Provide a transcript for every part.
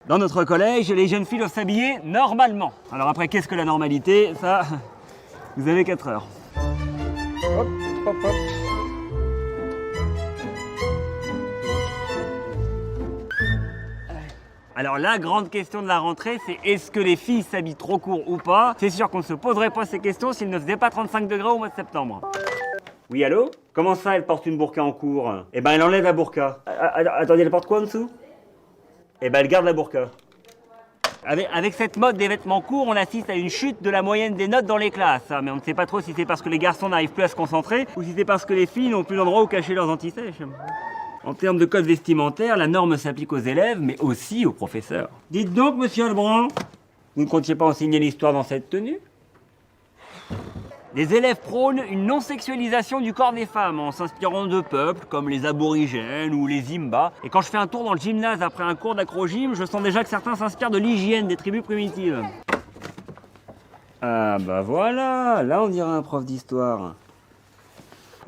Dans notre collège, les jeunes filles doivent s'habiller normalement. Alors après, qu'est-ce que la normalité? Ça, vous avez 4 heures. Hop, hop, hop. Alors la grande question de la rentrée, c'est est-ce que les filles s'habillent trop court ou pas? C'est sûr qu'on ne se poserait pas ces questions s'il ne faisait pas 35 degrés au mois de septembre. Oui, allô? Comment ça, elle porte une burqa en cours? Eh ben, elle enlève la burqa. Attendez, elle porte quoi en dessous? Eh ben, elle garde la burqa. Avec cette mode des vêtements courts, on assiste à une chute de la moyenne des notes dans les classes. Mais on ne sait pas trop si c'est parce que les garçons n'arrivent plus à se concentrer ou si c'est parce que les filles n'ont plus d'endroit où cacher leurs antisèches. En termes de code vestimentaire, la norme s'applique aux élèves, mais aussi aux professeurs. Dites donc, monsieur Lebrun, vous ne comptiez pas enseigner l'histoire dans cette tenue? Les élèves prônent une non-sexualisation du corps des femmes en s'inspirant de peuples comme les aborigènes ou les Imba. Et quand je fais un tour dans le gymnase après un cours d'acro-gym, je sens déjà que certains s'inspirent de l'hygiène des tribus primitives. Ah bah voilà, là on dirait un prof d'histoire.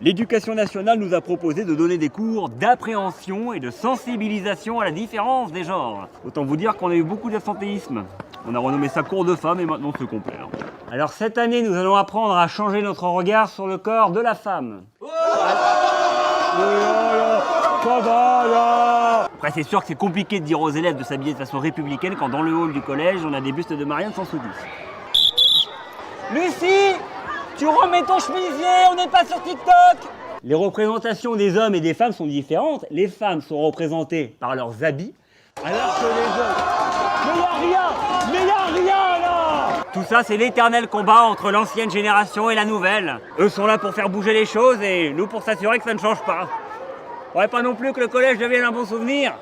L'éducation nationale nous a proposé de donner des cours d'appréhension et de sensibilisation à la différence des genres. Autant vous dire qu'on a eu beaucoup d'absentéisme. On a renommé ça cours de femmes et maintenant c'est complet. Alors cette année, nous allons apprendre à changer notre regard sur le corps de la femme. Après c'est sûr que c'est compliqué de dire aux élèves de s'habiller de façon républicaine quand dans le hall du collège, on a des bustes de Marianne sans soudis. Lucie, tu remets ton chemisier, on n'est pas sur TikTok. Les représentations des hommes et des femmes sont différentes. Les femmes sont représentées par leurs habits, alors que les hommes... Mais y a rien là. Tout ça, c'est l'éternel combat entre l'ancienne génération et la nouvelle. Eux sont là pour faire bouger les choses et nous pour s'assurer que ça ne change pas. Faudrait pas non plus que le collège devienne un bon souvenir.